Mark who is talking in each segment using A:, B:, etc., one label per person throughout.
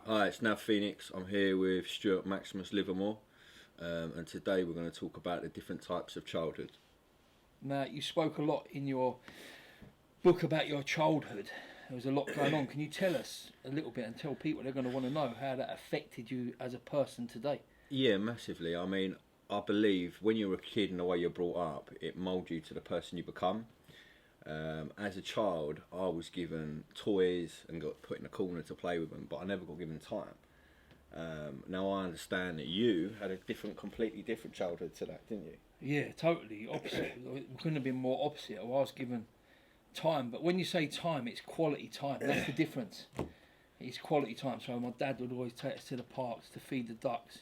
A: Hi, it's now Phoenix. I'm here with Stuart, Maximus, Livermore, and today we're going to talk about the different types of childhood.
B: Now, you spoke a lot in your book about your childhood. There was a lot going on. Can you tell us a little bit and tell people they're going to want to know how that affected you as a person today?
A: Yeah, massively. I mean, I believe when you're a kid and the way you're brought up, it moulds you to the person you become. As a child, I was given toys and got put in a corner to play with them, but I never got given time. Now I understand that you had a completely different childhood to that, didn't you?
B: Yeah, totally opposite. It couldn't have been more opposite. I was given time, but when you say time, it's quality time. That's the difference. It's quality time. So my dad would always take us to the parks to feed the ducks.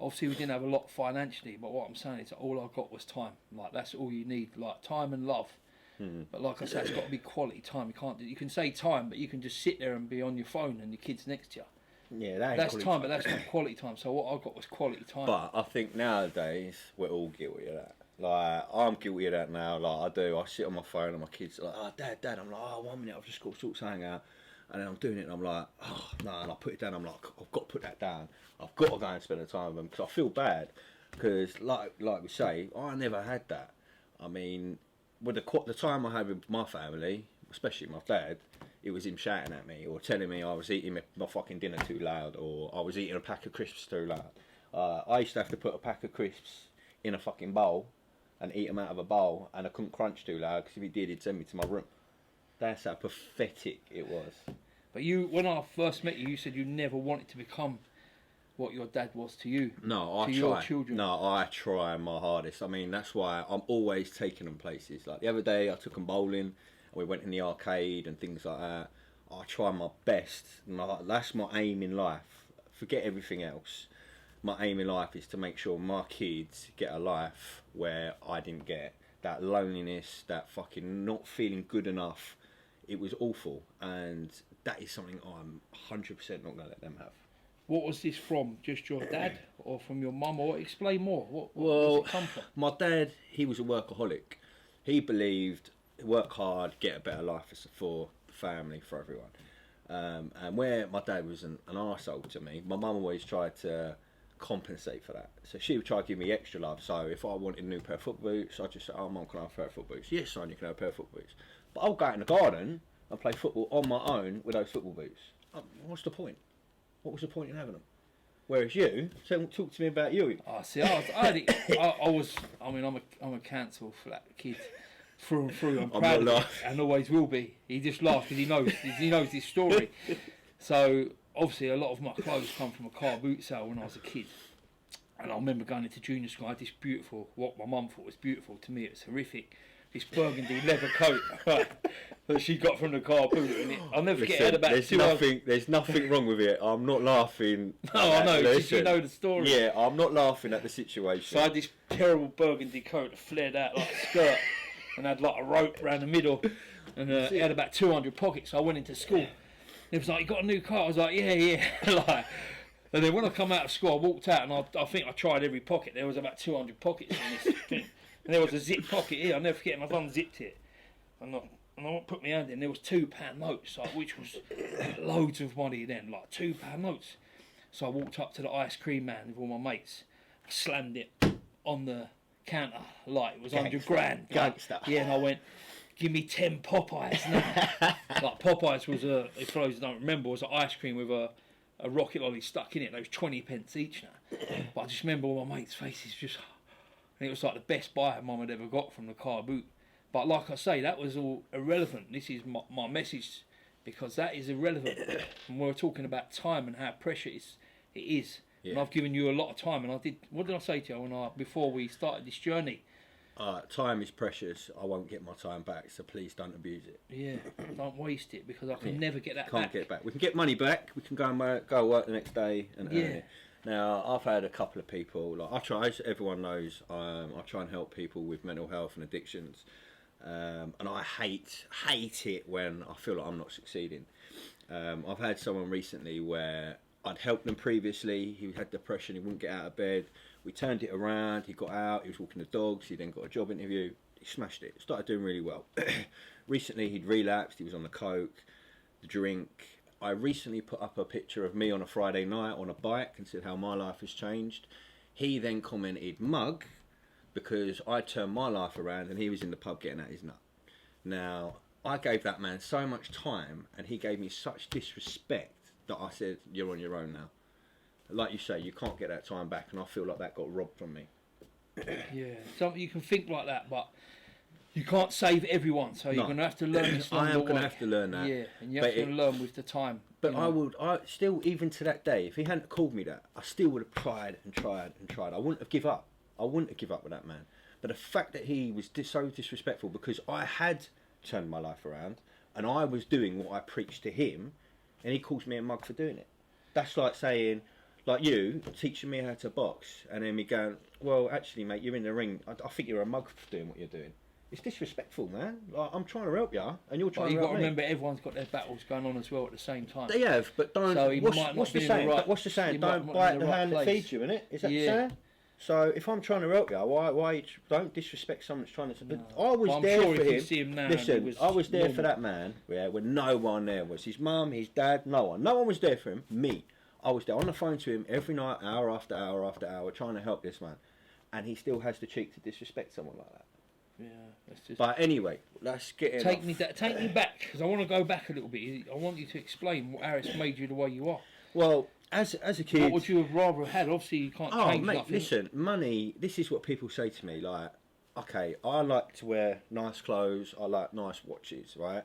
B: Obviously, we didn't have a lot financially, but what I'm saying is that all I got was time. Like, that's all you need, like time and love. But like I said, it's got to be quality time. You can say time, but you can just sit there and be on your phone and your kid's next to you.
A: Yeah,
B: that's time, but that's not quality time. So what I got was quality time.
A: But I think nowadays we're all guilty of that. Like, I'm guilty of that now. Like, I sit on my phone and my kids are like, "Oh, Dad." I'm like, "Oh, 1 minute, I've just got to sort something out." And then I'm doing it and I'm like, "Oh, no," and I put it down. I'm like, "I've got to put that down. I've got to go and spend the time with them," because I feel bad. Because like we say, I never had that. I mean, with the time I had with my family, especially my dad, it was him shouting at me or telling me I was eating my fucking dinner too loud, or I was eating a pack of crisps too loud. I used to have to put a pack of crisps in a fucking bowl and eat them out of a bowl, and I couldn't crunch too loud because if he did, he'd send me to my room. That's how pathetic it was.
B: But when I first met you, you said you never wanted to become what your dad was to you.
A: No, your children. No, I try my hardest. I mean, that's why I'm always taking them places. Like the other day, I took them bowling, and we went in the arcade and things like that. I try my best. That's my aim in life. Forget everything else. My aim in life is to make sure my kids get a life where I didn't get. That loneliness, that fucking not feeling good enough. It was awful, and that is something I'm 100% not going to let them have.
B: What was this from? Just your dad, or from your mum? Or explain more. What
A: Well,
B: does it come from?
A: My dad, he was a workaholic. He believed work hard, get a better life for the family, for everyone. And where my dad was an arsehole to me, my mum always tried to compensate for that. So she would try to give me extra love. So if I wanted a new pair of foot boots, I'd just say, "Oh, Mum, can I have a pair of foot boots?" "Yes, son, you can have a pair of foot boots." But I'll go out in the garden and play football on my own with those football boots. What's the point? What was the point in having them? Whereas you, talk to me about you.
B: Oh, see, I'm a cancel flat kid through and through. I'm proud of it, and always will be. He just laughs because he knows this story. So obviously, a lot of my clothes come from a car boot sale when I was a kid. And I remember going into junior school. I had this beautiful, what my mum thought was beautiful. To me, it was horrific. This burgundy leather coat that she got from the car boot, and I'll never forget it. About
A: there's nothing wrong with it. I'm not laughing.
B: No, I know. Because you know the story.
A: Yeah, I'm not laughing at the situation.
B: So I had this terrible burgundy coat that flared out like a skirt, and had like a rope around the middle, and it had about 200 pockets. So I went into school. It was like, "You got a new car?" I was like, "Yeah." Like, and then when I come out of school, I walked out, and I think I tried every pocket. There was about 200 pockets in this thing. And there was a zip pocket here. I'll never forget it. My son zipped it. And I put my hand in. There was £2 notes, like, which was loads of money then, like £2 notes. So I walked up to the ice cream man with all my mates. I slammed it on the counter like it was 100 grand.
A: Gangster.
B: Yeah, and I went, "Give me 10 Popeyes now." Like, Popeyes was if those don't remember, was an ice cream with a rocket lolly stuck in it. Those 20 pence each now. But I just remember all my mates' faces just... And it was like the best buy Mum had ever got from the car boot. But like I say, that was all irrelevant. This is my message, because that is irrelevant. And we're talking about time and how precious it is. Yeah. And I've given you a lot of time. And what did I say to you before we started this journey?
A: Time is precious. I won't get my time back, so please don't abuse it.
B: Yeah, don't waste it, because I can never get that back.
A: Can't get it back. We can get money back. We can go work the next day and earn it. Now, I've had a couple of people, like I try, as everyone knows, I try and help people with mental health and addictions, and I hate it when I feel like I'm not succeeding. I've had someone recently where I'd helped them previously. He had depression, he wouldn't get out of bed. We turned it around, he got out, he was walking the dogs, he then got a job interview, he smashed it, started doing really well. Recently he'd relapsed, he was on the coke, the drink, I recently put up a picture of me on a Friday night on a bike and said how my life has changed. He then commented mug because I turned my life around and he was in the pub getting at his nut. Now, I gave that man so much time and he gave me such disrespect that I said, you're on your own now. Like you say, you can't get that time back, and I feel like that got robbed from me.
B: Yeah, so you can think like that, but you can't save everyone, so you're going to have to learn this
A: I am going to have to learn that.
B: Yeah, and you have to learn with the time.
A: But I still, even to that day, if he hadn't called me that, I still would have tried and tried and tried. I wouldn't have given up. I wouldn't have given up with that man. But the fact that he was so disrespectful, because I had turned my life around and I was doing what I preached to him, and he calls me a mug for doing it. That's like saying, like you teaching me how to box, and then me going, well, actually, mate, you're in the ring. I think you're a mug for doing what you're doing. It's disrespectful, man. Like, I'm trying to help you, and you're trying to help me. You've got to
B: remember, everyone's got their battles going on as well at the same time.
A: They have, but don't.
B: So
A: what's the saying? What's the saying? Don't bite the hand that feeds you, innit? Is that the saying? So if I'm trying to help you, why don't disrespect someone that's trying to? But I was there for him. Listen, I was there for that man. Yeah, when no one there was. His mum, his dad, no one. No one was there for him. Me. I was there on the phone to him every night, hour after hour after hour, trying to help this man, and he still has the cheek to disrespect someone like that.
B: Yeah, that's just.
A: But anyway, let's get in.
B: Take me back, because I want to go back a little bit. I want you to explain how it's made you the way you are.
A: Well, as a kid,
B: what would you have rather had? Obviously, you can't change
A: mate,
B: nothing.
A: Listen, money. This is what people say to me. Like, okay, I like to wear nice clothes. I like nice watches, right?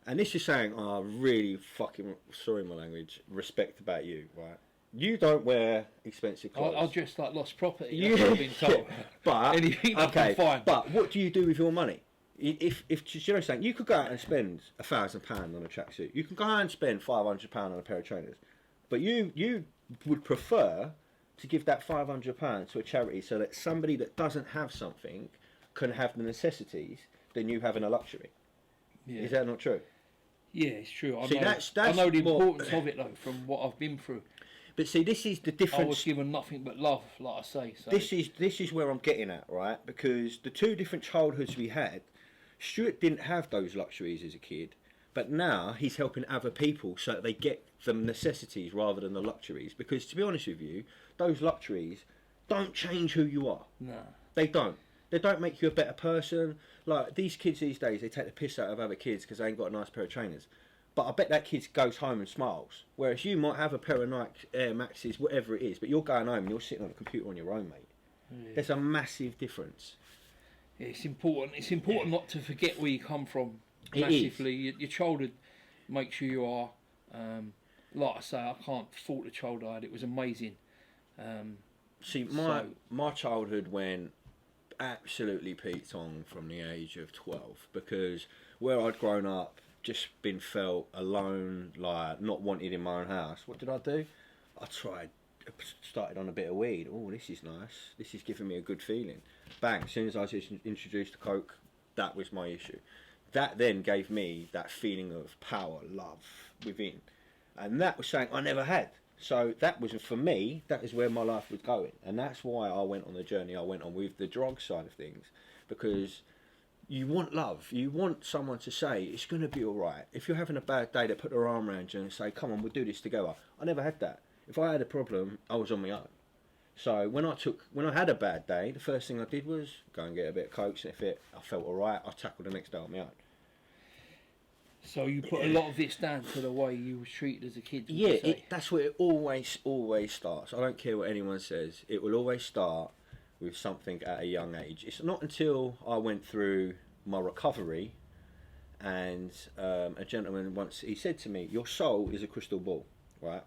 A: And this is saying, I really fucking, sorry my language, respect about you, right? You don't wear expensive clothes.
B: I'll dress like lost property. That's what I've been told.
A: But
B: anything okay, fine.
A: But what do you do with your money? If you know what I'm saying, you could go out and spend £1,000 on a tracksuit. You can go out and spend £500 on a pair of trainers. But you would prefer to give that £500 to a charity so that somebody that doesn't have something can have the necessities than you having a luxury. Yeah. Is that not true?
B: Yeah, it's true.
A: I
B: know the importance of it though, from what I've been through.
A: But see, this is the difference.
B: I was given nothing but love, like I say. So.
A: This is where I'm getting at, right? Because the two different childhoods we had, Stuart didn't have those luxuries as a kid, but now he's helping other people so that they get the necessities rather than the luxuries. Because to be honest with you, those luxuries don't change who you are.
B: No,
A: they don't. They don't make you a better person. Like, these kids these days, they take the piss out of other kids because they ain't got a nice pair of trainers. But I bet that kid goes home and smiles. Whereas you might have a pair of Nike Air Maxes, whatever it is, but you're going home and you're sitting on a computer on your own, mate. Yeah. There's a massive difference.
B: Yeah, it's important. It's important not to forget where you come from. Massively, your childhood makes who you are. Like I say, I can't fault the child I had. It was amazing.
A: See, my childhood went absolutely peaked on from the age of 12, because where I'd grown up, just been felt alone, like not wanted in my own house. What did I do? I started on a bit of weed. Oh, this is nice. This is giving me a good feeling. Bang, as soon as I was introduced to coke, that was my issue. That then gave me that feeling of power, love within. And that was something I never had. So that was, for me, that is where my life was going. And that's why I went on the journey I went on with the drug side of things. Because you want love. You want someone to say, it's going to be all right. If you're having a bad day, they put their arm around you and say, come on, we'll do this together. I never had that. If I had a problem, I was on my own. So when I had a bad day, the first thing I did was go and get a bit of coke, sniff it. I felt all right. I tackled the next day on my own.
B: So you put a lot of this down to the way you were treated as a kid.
A: Yeah, that's where it always starts. I don't care what anyone says. It will always start with something at a young age. It's not until I went through my recovery, and a gentleman once, he said to me, your soul is a crystal ball, right?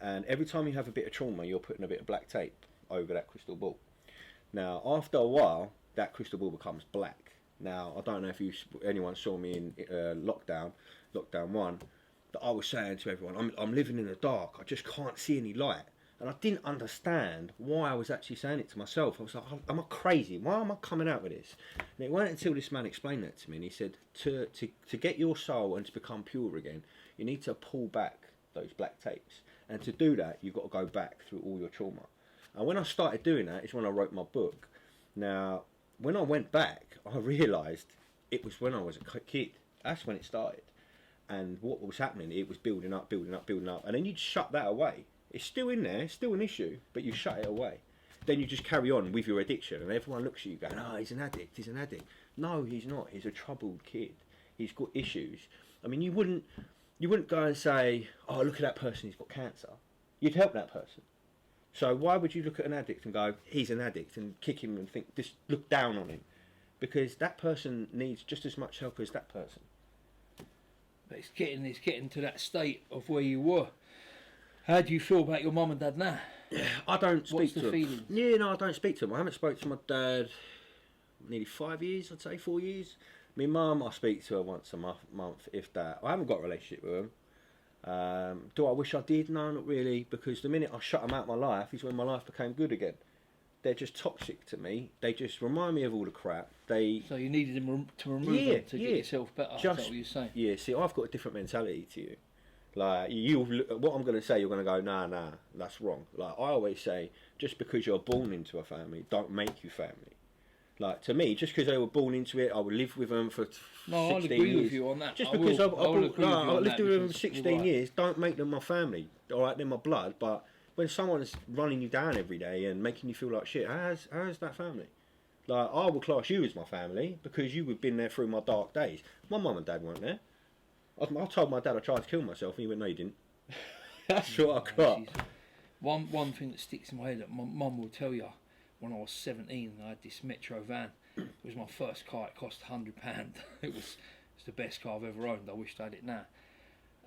A: And every time you have a bit of trauma, you're putting a bit of black tape over that crystal ball. Now, after a while, that crystal ball becomes black. Now, I don't know if anyone saw me in lockdown 1, that I was saying to everyone, I'm living in the dark, I just can't see any light. And I didn't understand why I was actually saying it to myself. I was like, am I crazy? Why am I coming out with this? And it wasn't until this man explained that to me, and he said, to get your soul and to become pure again, you need to pull back those black tapes. And to do that, you've got to go back through all your trauma. And when I started doing that, is when I wrote my book. Now, when I went back, I realised it was when I was a kid. That's when it started. And what was happening, it was building up, building up, building up. And then you'd shut that away. It's still in there, it's still an issue, but you shut it away. Then you just carry on with your addiction, and everyone looks at you going, oh, he's an addict, he's an addict. No, he's not. He's a troubled kid. He's got issues. I mean, you wouldn't go and say, oh, look at that person, he's got cancer. You'd help that person. So why would you look at an addict and go, he's an addict, and kick him and think, just look down on him? Because that person needs just as much help as that person.
B: But it's getting to that state of where you were. How do you feel about your mum and dad now?
A: I don't speak to them.
B: What's the feeling?
A: Yeah, no, I don't speak to them. I haven't spoken to my dad nearly 5 years, I'd say 4 years. My mum, I speak to her once a month, if that. I haven't got a relationship with them. Do I wish I did? No, not really, because the minute I shut them out of my life is when my life became good again. They're just toxic to me. They just remind me of all the crap.
B: So you needed them to remove them to get yourself better. Is that what you're saying? Yeah.
A: See, I've got a different mentality to you. Like what I'm going to say, you're going to go, nah, that's wrong. Like I always say, just because you're born into a family, don't make you family. Like to me, just because they were born into it, I would live with them for 16 years.
B: I'll agree with you on that.
A: Just because I lived with them for 16 years, don't make them my family. All right, they're my blood, but when someone's running you down every day and making you feel like shit, how's that family? Like I would class you as my family because you have been there through my dark days. My mum and dad weren't there. I told my dad I tried to kill myself, and he went, no, you didn't. That's what I got.
B: One thing that sticks in my head that my mum will tell you, when I was 17, I had this Metro van. It was my first car. It cost £100. It was the best car I've ever owned. I wished I had it now.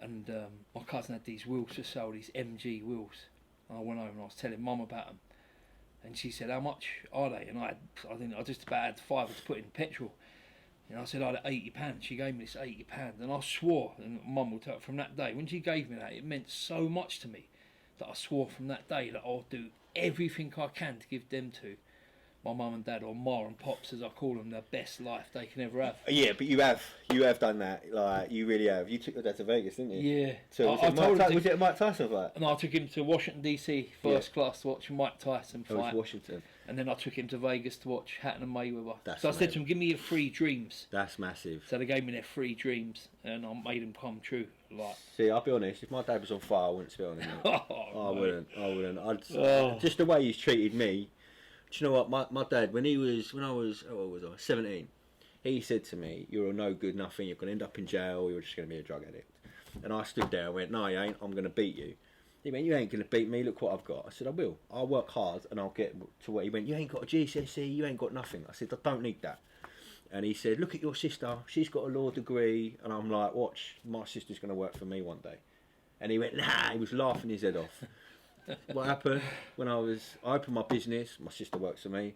B: And my cousin had these wheels for sale, these MG wheels. And I went home and I was telling mum about them. And she said, how much are they? And I just about had £5 to put in petrol. And I said, I had £80. She gave me this £80. And I swore, and mum will tell it, from that day, when she gave me that, it meant so much to me that I swore from that day that I'll do everything I can to give them to my mum and dad, or Ma and Pops as I call them, the best life they can ever have.
A: Yeah, but you have done that. Like you really have. You took your dad to Vegas, didn't you?
B: Yeah.
A: So was it a Mike Tyson fight?
B: And I took him to Washington DC first class to watch Mike Tyson fight.
A: It was Washington.
B: And then I took him to Vegas to watch Hatton and Mayweather.
A: That's
B: so I said to him, give me your 3 dreams.
A: That's massive.
B: So they gave me their 3 dreams, and I made them come true. Like,
A: see, I'll be honest. If my dad was on fire, I wouldn't spit on him. I wouldn't. Just the way he's treated me. Do you know what? My dad, when I was 17, he said to me, "You're a no good nothing. You're gonna end up in jail. You're just gonna be a drug addict." And I stood there and went, "No, you ain't. I'm gonna beat you." He went, "You ain't gonna beat me. Look what I've got." I said, "I will. I'll work hard and I'll get to what." He went, "You ain't got a GCSE. You ain't got nothing." I said, "I don't need that." And he said, "Look at your sister. She's got a law degree." And I'm like, "Watch, my sister's gonna work for me one day." And he went, "Nah." He was laughing his head off. What happened when I opened my business? My sister works for me.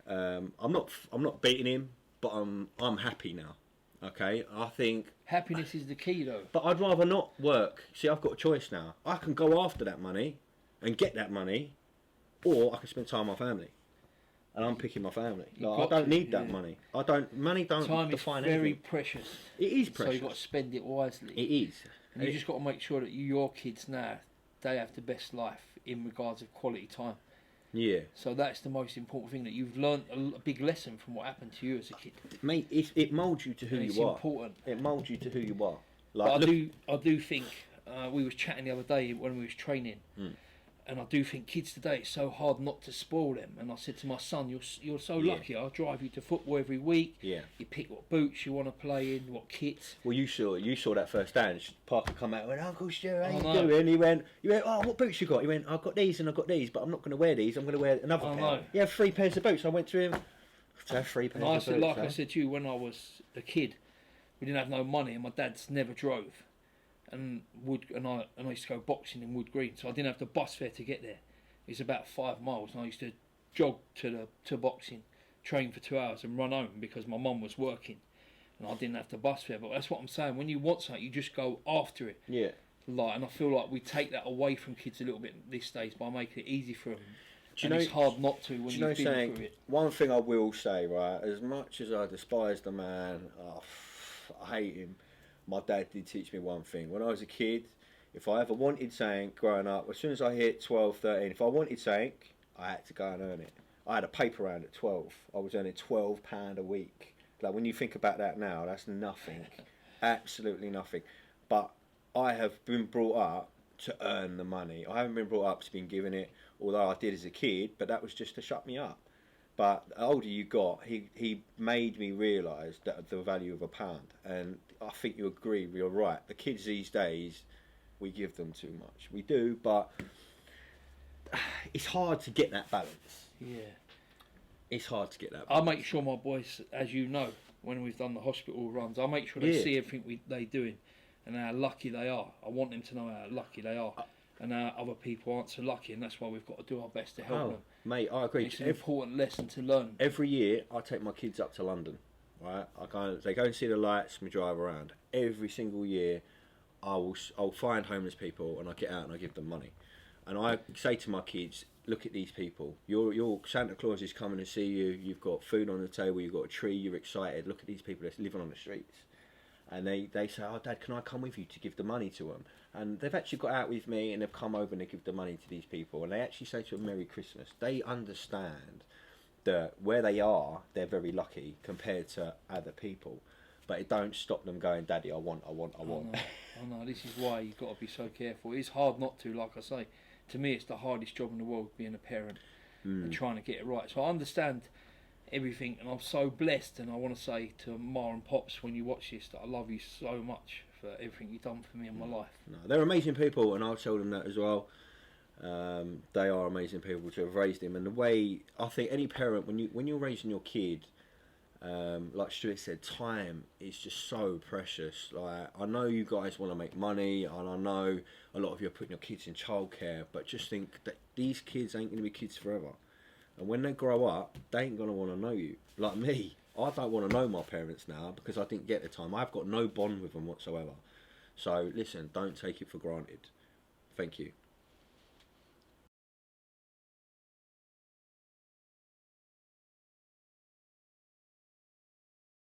A: I'm not beating him, but I'm happy now. Okay, I think
B: happiness is the key, though.
A: But I'd rather not work. See, I've got a choice now. I can go after that money and get that money, or I can spend time with my family. And I'm picking my family. Like, I don't need that money. Money don't define anything. Time is very
B: precious.
A: It is precious.
B: So you've got to spend it wisely.
A: It is.
B: And you just got to make sure that your kids now, they have the best life in regards of quality time. Yeah. So that's the most important thing, that you've learned a big lesson from what happened to you as a kid.
A: Mate, it moulds you to who you are. It's
B: important.
A: It moulds you to who you are.
B: Like, but I do think, we was chatting the other day when we was training, and I do think kids today, it's so hard not to spoil them. And I said to my son, you're so lucky. I drive you to football every week. Yeah. You pick what boots you want to play in, what kits.
A: Well, you saw that first dance. Parker come out and went, "Uncle Stuart, how you doing?" He went, "Oh, what boots you got?" He went, "I've got these and I've got these, but I'm not going to wear these. I'm going to wear another pair." You have 3 pairs of boots. I went to him. I have 3 pairs of boots.
B: I said to you, when I was a kid, we didn't have no money, and my dad's never drove. And I used to go boxing in Wood Green, so I didn't have the bus fare to get there. It's about 5 miles, and I used to jog to boxing, train for 2 hours, and run home because my mum was working, and I didn't have the bus fare. But that's what I'm saying. When you want something, you just go after it. Yeah. And I feel like we take that away from kids a little bit these days by making it easy for them. It's hard not to when you've been through it.
A: One thing I will say, right, as much as I despise the man, I hate him. My dad did teach me one thing. When I was a kid, if I ever wanted something growing up, as soon as I hit 12, 13, if I wanted something, I had to go and earn it. I had a paper round at 12. I was earning £12 a week. Like, when you think about that now, that's nothing. Absolutely nothing. But I have been brought up to earn the money. I haven't been brought up to be given it, although I did as a kid, but that was just to shut me up. But the older you got, he made me realise that the value of a pound. And I think you agree, you're right. The kids these days, we give them too much. We do, but it's hard to get that balance.
B: Yeah.
A: It's hard to get that
B: I
A: balance.
B: make sure my boys, as you know, when we've done the hospital runs, I make sure they
A: Yeah.
B: see everything they doing and how lucky they are. I want them to know how lucky they are and how other people aren't so lucky, and that's why we've got to do our best to help them.
A: Mate, I agree.
B: It's an important lesson to learn.
A: Every year, I take my kids up to London, right? They go and see the lights, we drive around. Every single year, I'll find homeless people and I get out and I give them money. And I say to my kids, look at these people. Your Santa Claus is coming to see you. You've got food on the table. You've got a tree. You're excited. Look at these people that's living on the streets. And they say, oh, Dad, can I come with you to give the money to them? And they've actually got out with me and they've come over and they give the money to these people. And they actually say to them, Merry Christmas. They understand that where they are, they're very lucky compared to other people. But it don't stop them going, Daddy, I want.
B: I know. This is why you've got to be so careful. It's hard not to, like I say. To me, it's the hardest job in the world, being a parent and trying to get it right. So I understand everything, and I'm so blessed. And I want to say to Ma and Pops, when you watch this, that I love you so much for everything you've done for me in my life.
A: No, they're amazing people, and I'll tell them that as well. They are amazing people to have raised him. And the way I think any parent, when you're raising your kid, like Stuart said, time is just so precious. Like, I know you guys want to make money, and I know a lot of you are putting your kids in childcare, but just think that these kids ain't going to be kids forever. And when they grow up, they ain't going to want to know you. Like me, I don't want to know my parents now because I didn't get the time. I've got no bond with them whatsoever. So listen, don't take it for granted. Thank you.